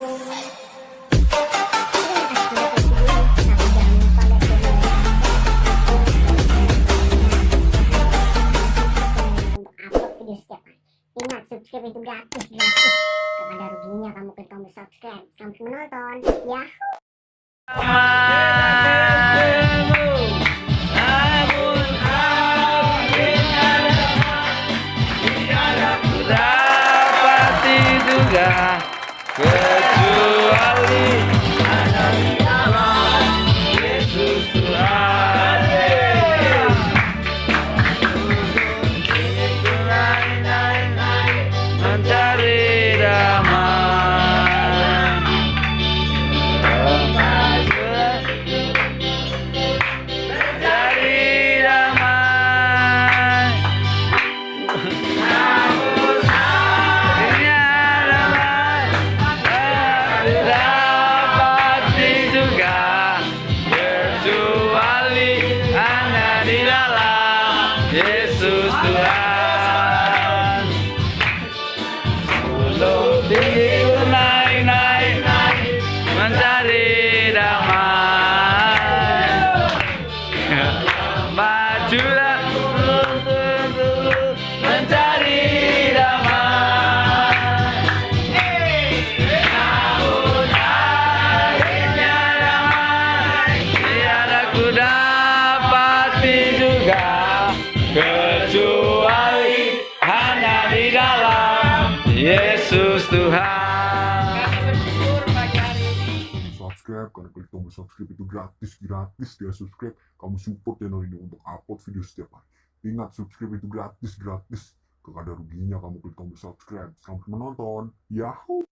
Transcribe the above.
Ingat, subscribe itu gratis. Gak ada ruginya kamu klik tombol subscribe. Selamat menonton. Yahoo! Dapati juga kecuali ada di dalam Yesus Tuhan. Mencari damai, mencari damai. Dapati juga kecuali hanya di dalam Yesus Tuhan. Belum tinggi naik mencari damai. Majulah mencari damai. Namun akhirnya damai tiada ku dapati juga kecuali hanya di dalam Yesus Tuhan. Subscribe, karena klik tombol subscribe itu gratis dia subscribe, kamu support channel ini untuk upload video setiap hari. Ingat, subscribe itu gratis, gak ada ruginya kamu klik tombol subscribe. Selamat menonton. Yahoo!